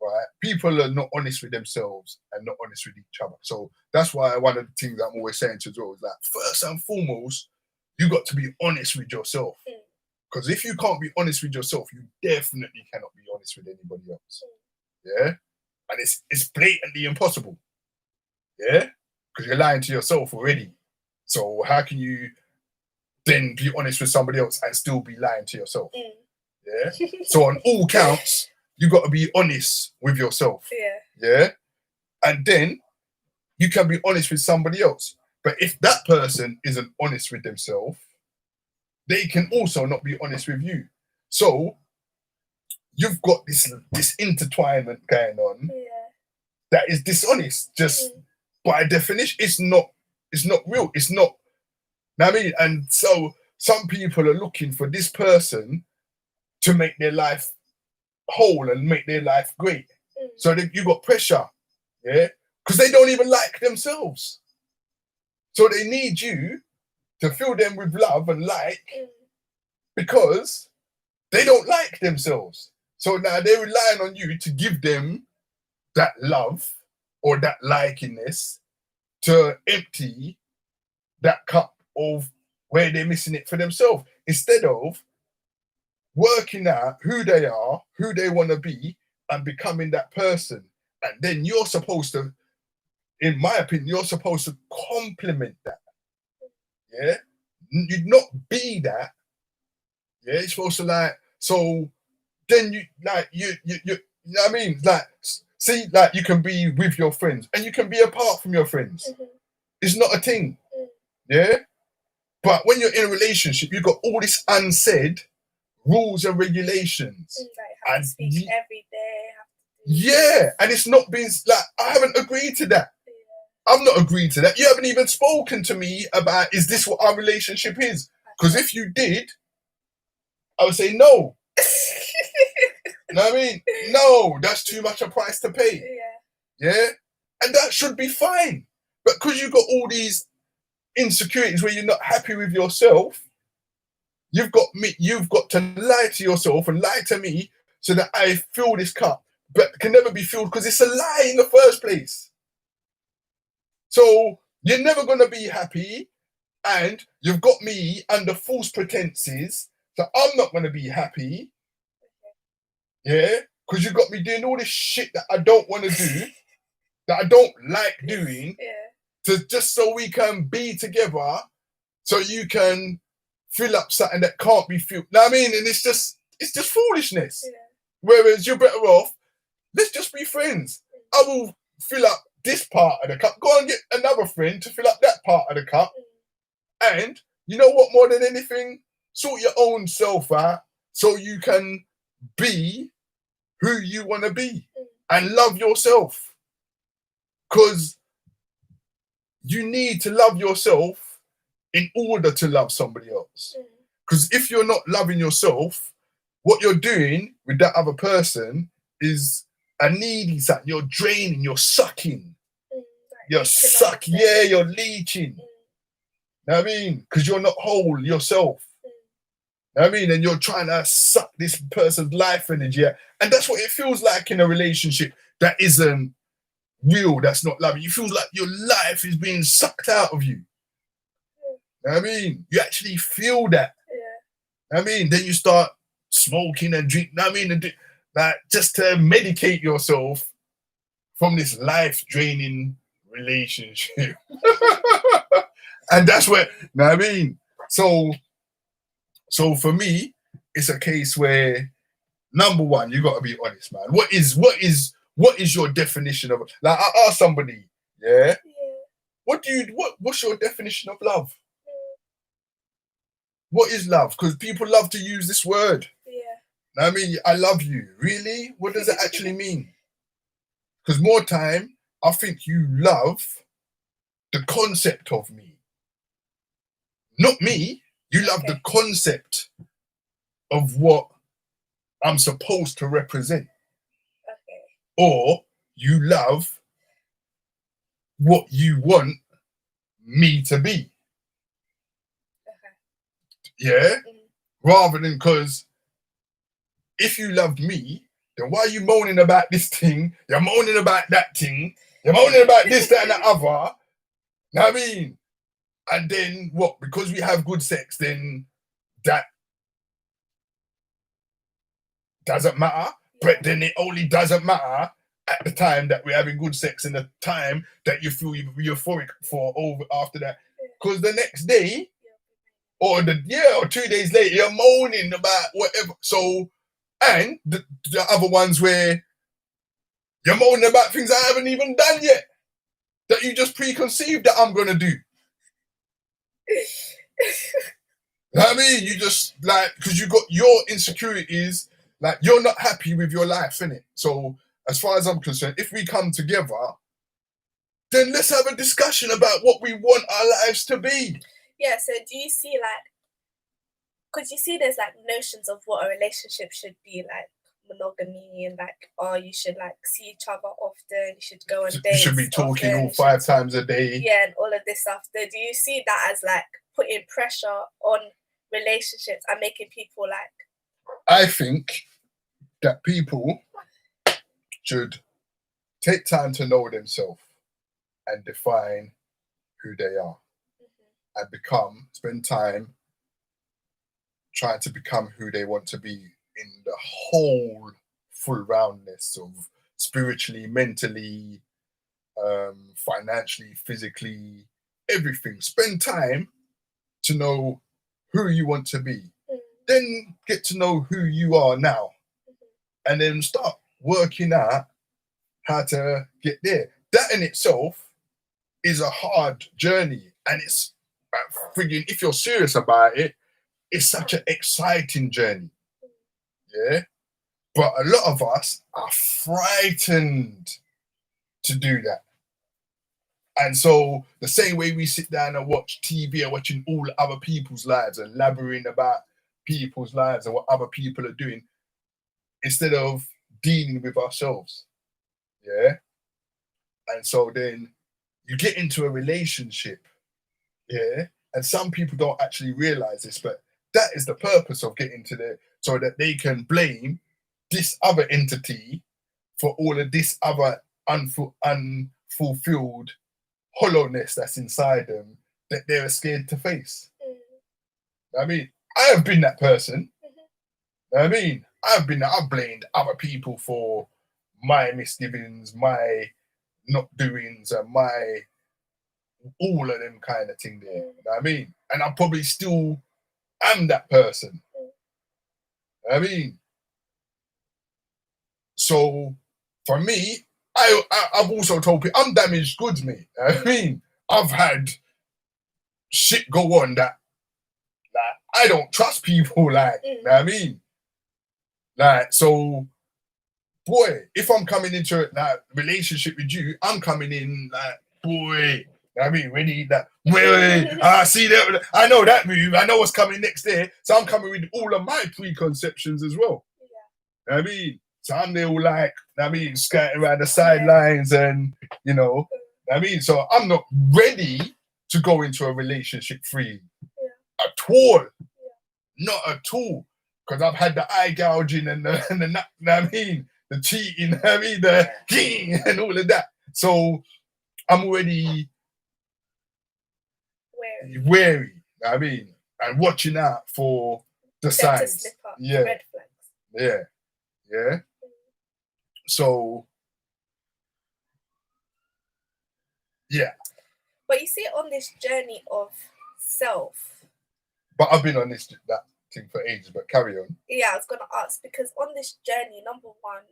right? People are not honest with themselves and not honest with each other. So that's why one of the things I'm always saying to Joe is that first and foremost, you got to be honest with yourself. Because if you can't be honest with yourself, you definitely cannot be honest with anybody else. Yeah? And it's blatantly impossible. Yeah? Because you're lying to yourself already. So how can you then be honest with somebody else and still be lying to yourself? Yeah? So on all counts, you got to be honest with yourself. Yeah? And then you can be honest with somebody else. But if that person isn't honest with themselves, they can also not be honest with you. So you've got this intertwinement going on that is dishonest. Just by definition, it's not real. It's not. Know what I mean? And so some people are looking for this person to make their life whole and make their life great. So you got pressure, yeah, because they don't even like themselves. So they need you to fill them with love and like, because they don't like themselves. So now they're relying on you to give them that love or that likiness to empty that cup of where they're missing it for themselves, instead of working out who they are, who they want to be, and becoming that person. And then you're supposed to, in my opinion, you're supposed to complement that. Yeah? You'd not be that. Yeah, you're supposed to like, so then you like you know what I mean? Like, see, like you can be with your friends and you can be apart from your friends. It's not a thing. Yeah? But when you're in a relationship, you've got all this unsaid rules and regulations. Like, have to speak every day. Yeah, and it's not been like, I haven't agreed to that. I've not agreed to that. You haven't even spoken to me about, is this what our relationship is? Because if you did, I would say no. You know what I mean? No, that's too much a price to pay. Yeah? And that should be fine. But because you've got all these insecurities where you're not happy with yourself, you've got to lie to yourself and lie to me so that I fill this cup, but can never be filled because it's a lie in the first place. So you're never going to be happy, and you've got me under false pretenses So I'm not going to be happy. Yeah. Because you got me doing all this shit that I don't want to do, that I don't like doing, to just so we can be together, so you can fill up something that can't be filled. Know what I mean? And it's just foolishness. Yeah. Whereas you're better off, let's just be friends. I will fill up this part of the cup. Go and get another friend to fill up that part of the cup. And you know what? More than anything, sort your own self out so you can be who you want to be and love yourself. Because you need to love yourself in order to love somebody else. Because if you're not loving yourself, what you're doing with that other person is a needy something. You're draining, you're sucking. You're sucking, yeah, you're leeching. Know what I mean? Because you're not whole yourself. Know what I mean? And you're trying to suck this person's life energy out. And that's what it feels like in a relationship that isn't real, that's not loving. You feel like your life is being sucked out of you. Know what I mean? You actually feel that. Know what I mean? Then you start smoking and drinking. Know what I mean? And like, just to medicate yourself from this life-draining relationship. And that's where, know what I mean? So for me, it's a case where, number one, you got to be honest, man. What is your definition of, like, I asked somebody, what's your definition of love? What is love? Because people love to use this word. Know what I mean? I love you. Really? What does it actually mean? Because more time, I think you love the concept of me. Not me. You love the concept of what I'm supposed to represent. Or you love what you want me to be. Yeah? Rather than, because if you love me, then why are you moaning about this thing? You're moaning about that thing. You're moaning about this, that, and the other. Know what I mean? And then what? Because we have good sex, then that doesn't matter. But then it only doesn't matter at the time that we're having good sex and the time that you feel euphoric for over after that. Because the next day, or 2 days later, you're moaning about whatever. So, and the other ones where you're moaning about things I haven't even done yet, that you just preconceived that I'm gonna do. You know what I mean? You just, like, because you got your insecurities, like, you're not happy with your life, innit? So as far as I'm concerned, if we come together, then let's have a discussion about what we want our lives to be. Yeah, so do you see, like, because you see there's, like, notions of what a relationship should be, like monogamy, and, like, oh, you should, like, see each other often, you should go on dates. You should be talking all 5 times a day. Yeah, and all of this stuff. So do you see that as, like, putting pressure on relationships and making people, like... I think that people should take time to know themselves and define who they are, and spend time trying to become who they want to be in the whole full roundness of spiritually, mentally, financially, physically, everything. Spend time to know who you want to be. Then get to know who you are now. And then start working out how to get there. That in itself is a hard journey. And it's frigging, if you're serious about it, it's such an exciting journey. Yeah? But a lot of us are frightened to do that. And so the same way we sit down and watch TV and watching all other people's lives and labyrinth about people's lives and what other people are doing, instead of dealing with ourselves. Yeah? And so then you get into a relationship, yeah? And some people don't actually realize this, but that is the purpose of getting to there, so that they can blame this other entity for all of this other unfulfilled hollowness that's inside them that they're scared to face. I mean, I have been that person. Know what I mean, I've blamed other people for my misgivings, my not doings, and my all of them kind of thing there. You know what I mean? And I probably still am that person. You know what I mean? So for me, I've also told people I'm damaged goods, mate. You know what I mean? I've had shit go on that I don't trust people like, you know what I mean? Like, so boy, if I'm coming into a like, relationship with you, I'm coming in like, boy, I mean, ready that. I see that. I know that move. I know what's coming next there. So I'm coming with all of my preconceptions as well. Yeah. I mean, so I'm there all like, I mean, skirting around the sidelines and, you know, I mean, so I'm not ready to go into a relationship free at all. Not at all. Because I've had the eye gouging and the you know what I mean? The cheating, you know what I mean? The king and all of that. So I'm already wary, you know what I mean? And watching out for the signs. Yeah. Red flags. Yeah. So yeah. But you see it on this journey of self. But I've been on that thing for ages, but carry on. Yeah, I was gonna ask because on this journey, number one,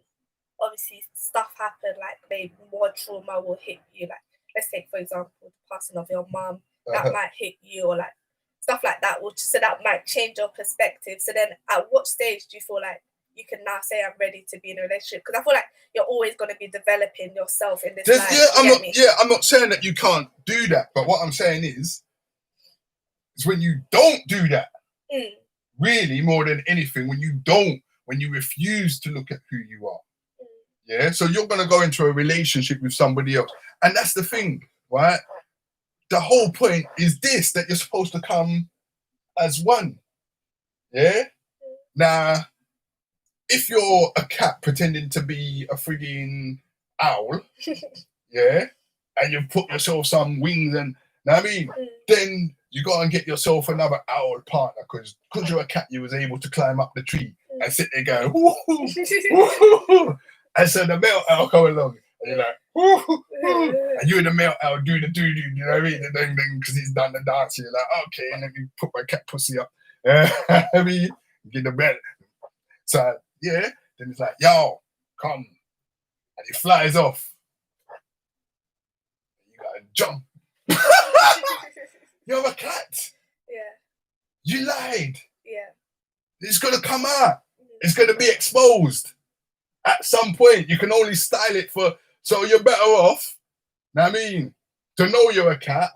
obviously stuff happened, like maybe more trauma will hit you. Like let's take for example the passing of your mum, that might hit you, or like stuff like that, so that might change your perspective. So then at what stage do you feel like you can now say I'm ready to be in a relationship? Because I feel like you're always going to be developing yourself in this life. I'm not saying that you can't do that, but what I'm saying is when you don't do that, really more than anything, when you refuse to look at who you are. Yeah, so you're going to go into a relationship with somebody else, and that's the thing, right? The whole point is this, that you're supposed to come as one. Yeah. Now, if you're a cat pretending to be a frigging owl, yeah, and you put yourself some wings and, you know what I mean, then you go and get yourself another owl partner because you're a cat, you was able to climb up the tree and sit there going, woo-hoo, woo-hoo. And so the male owl come along and you're like, woo-hoo, and you and the male owl do the doo-doo, you know what I mean? And then because he's done the dance, you're like, okay, and then you put my cat pussy up. I mean, get the bed. So yeah, then it's like, yo, come. And he flies off. You gotta jump. You're a cat. Yeah. You lied. Yeah. It's gonna come out. It's gonna be exposed. At some point, you can only style it so you're better off, know what I mean, to know you're a cat.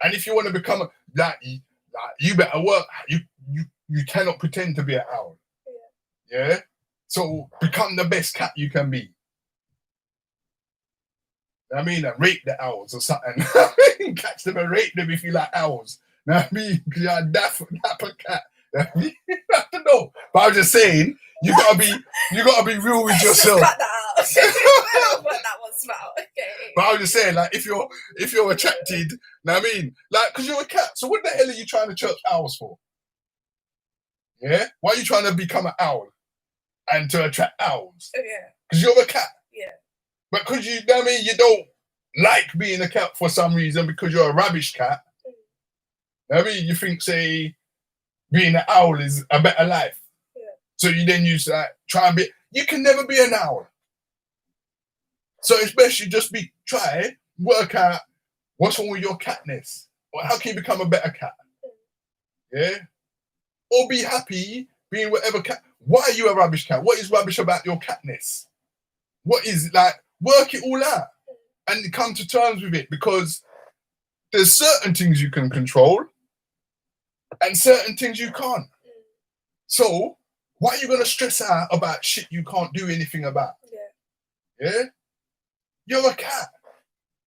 And if you want to become you better work. You cannot pretend to be an owl. Yeah. So become the best cat you can be. I mean, and rape the owls or something. Catch them and rape them if you like owls. Know what I mean? Because you're a dapper cat. I don't know. But I'm just saying, you gotta be real with yourself. Cut that out. I don't want that one smell. Okay. But I'm just saying, like, if you're attracted, know what I mean? Like, because you're a cat. So what the hell are you trying to church owls for? Yeah? Why are you trying to become an owl and to attract owls? Oh, yeah. Because you're a cat. Yeah. But because you know what I mean, you don't like being a cat for some reason because you're a rubbish cat. Know what I mean? You think, say, being an owl is a better life. Yeah. So you then use that, try and be, you can never be an owl. So it's best you just work out what's wrong with your catness. Or how can you become a better cat? Yeah? Or be happy being whatever cat. Why are you a rubbish cat? What is rubbish about your catness? What is, like, work it all out and come to terms with it, because there's certain things you can control and certain things you can't. So why are you going to stress out about shit you can't do anything about? Yeah? You're a cat.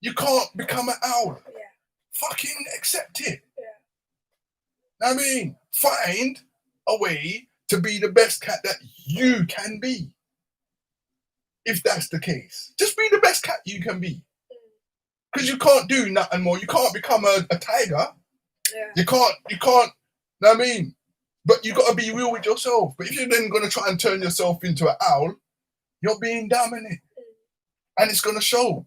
You can't become an owl. Yeah. Fucking accept it. Yeah. I mean, find a way to be the best cat that you can be. If that's the case, just be the best cat you can be. Because you can't do nothing more. You can't become a tiger. Yeah. You can't, know what I mean? But you got to be real with yourself. But if you're then going to try and turn yourself into an owl, you're being dominant. And it's going to show.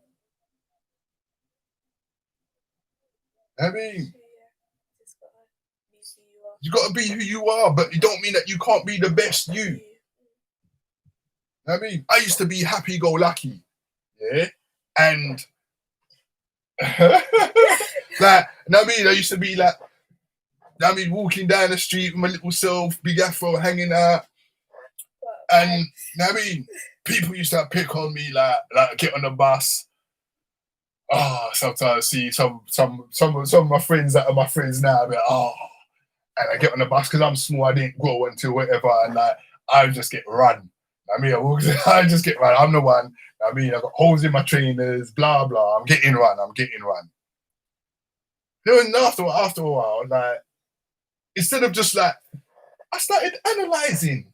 I mean, you got to be who you are, but it don't mean that you can't be the best you. I mean, I used to be happy-go-lucky, yeah? And, like, I used to be like, walking down the street with my little self, big afro hanging out. And, people used to pick on me, like get on the bus. Sometimes I see some of my friends that are my friends now, I'll be like, and I get on the bus because I'm small, I didn't grow until whatever, and like, I just get run. I just get run. I'm the one. I got holes in my trainers, blah, blah. I'm getting run. Then after a while, like, instead of just like, I started analysing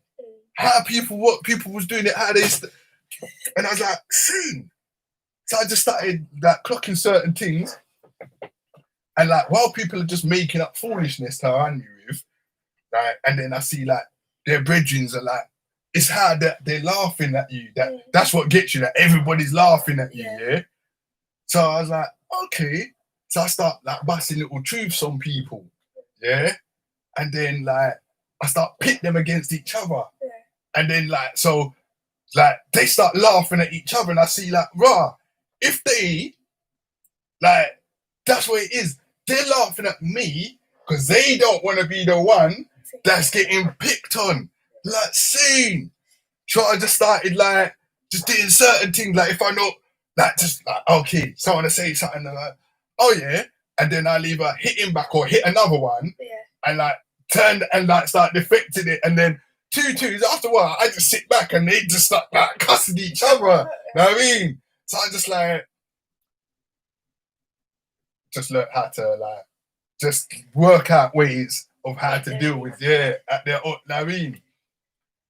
what people was doing it, and I was like, see. So I just started like clocking certain things, and like while people are just making up foolishness to argue with, right? And then I see like their brethrens are like, it's hard that they're laughing at you. That's what gets you. That everybody's laughing at you, yeah. So I was like, okay. So I start like busting little truths on people, yeah. And then like I start pit them against each other, and then like they start laughing at each other, and I see like, if they like, that's what it is. They're laughing at me because they don't want to be the one that's getting picked on. Like, seen. So I just started like just doing certain things. Like if I know, like just like, okay, someone to say something, and like, oh yeah, and then I'll either hit him back or hit another one, and like turn and like start deflecting it, and then twos. After a while, I just sit back and they just start like cussing each other. You know what I mean? So I just like just learn how to like just work out ways of how to deal with at their you know what I mean?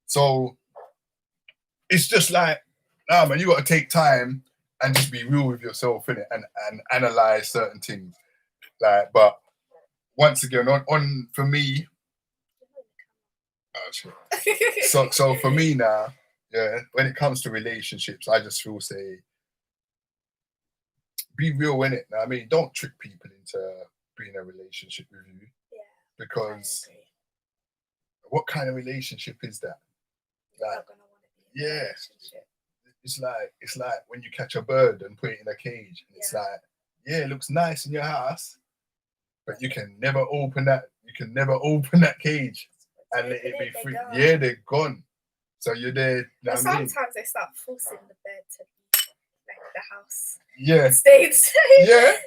So it's just like, nah, man, you got to take time and just be real with yourself, innit? And analyze certain things. Like, but once again, on for me, so for me now, when it comes to relationships, I just feel be real in it. I mean, don't trick people into being in a relationship with you, because what kind of relationship is that? Like, it's like when you catch a bird and put it in a cage. And it's like, it looks nice in your house, but you can never open that. You can never open that cage and let it be free. They're gone. So you're there. But sometimes they start forcing the bird to be like the house. Yeah. States.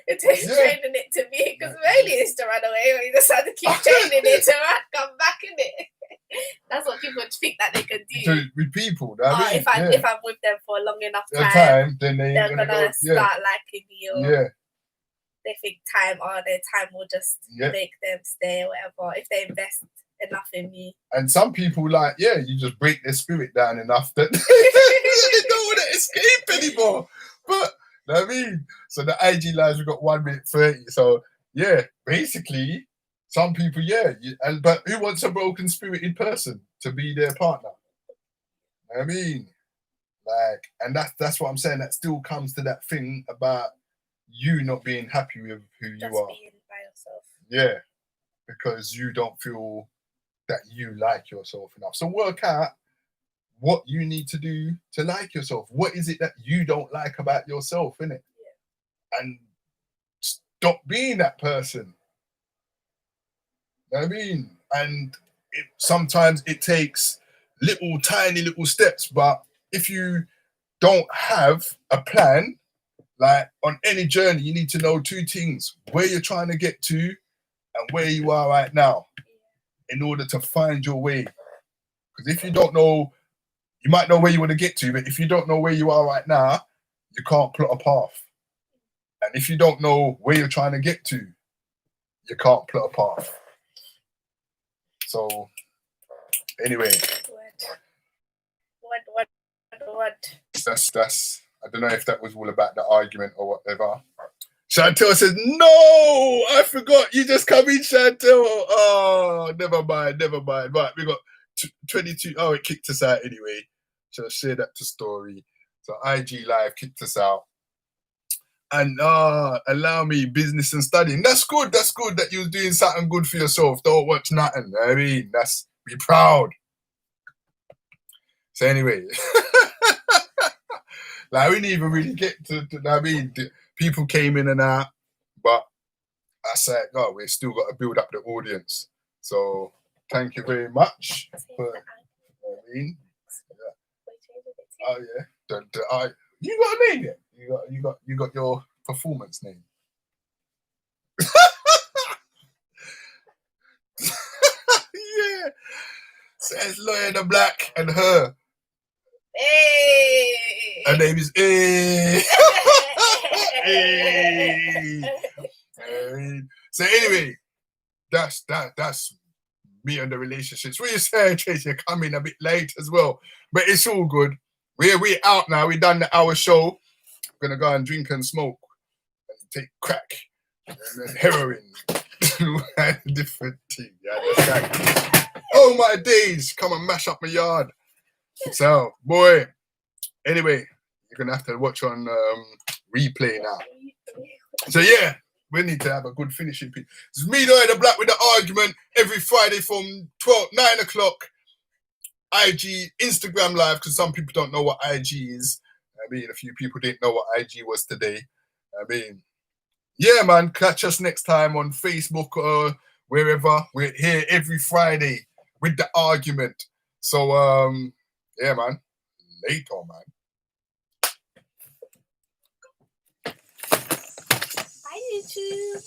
It takes training it to be, because mainly it's to run away, or you just have to keep training it to come back in it. That's what people think that they can do. So with people, if I'm with them for a long enough time, then they're gonna start liking me, or they think their time will just make them stay, or whatever, if they invest enough in me. And some people you just break their spirit down enough that they don't want to escape anymore. But you know what I mean, so the IG lives, we've got 1 minute 30. So basically, some people, but who wants a broken spirited person to be their partner? You know what I mean, like, and that's what I'm saying. That still comes to that thing about you not being happy with who you are. Just being by yourself. Yeah, because you don't feel that you like yourself enough. So work out what you need to do to like yourself. What is it that you don't like about yourself, innit? And stop being that person. You know what I mean? And sometimes it takes tiny little steps, but if you don't have a plan, like on any journey, you need to know 2 things: where you're trying to get to and where you are right now, in order to find your way. Because if you don't know, you might know where you want to get to, but if you don't know where you are right now, you can't plot a path. And if you don't know where you're trying to get to, you can't plot a path. So anyway, what? That's I don't know if that was all about the argument or whatever. Chantel says, no, I forgot. You just come in, Chantel. Oh, never mind. Right, we got 22. Oh, it kicked us out anyway. So I'll share that to story. So IG Live kicked us out. And allow me business and studying. That's good that you're doing something good for yourself. Don't watch nothing. I mean, that's, be proud. So anyway, like we didn't even really get to I mean, people came in and out, but I said, God, we still got to build up the audience. So thank you very much. For, I mean, yeah. Oh yeah, you got a name yet? You got your performance name. Yeah, says Lawyer the Black and her. Hey. Her name is Hey. So anyway, that's me and the relationships. What you saying, Tracy? You're coming a bit late as well, but it's all good. We're out now. We done the hour show. We're gonna go and drink and smoke and take crack and then heroin. Different thing. You understand? Oh my days! Come and mash up my yard. So, boy. Anyway, you're gonna have to watch on replay now. So yeah, we need to have a good finishing piece. It's me, Lawyer the Black, with the argument every Friday from 9 o'clock. IG, Instagram Live, because some people don't know what IG is. I mean, a few people didn't know what IG was today. I mean, yeah, man, catch us next time on Facebook or wherever. We're here every Friday with the argument. So, yeah, man. Later, man. Hi, YouTube.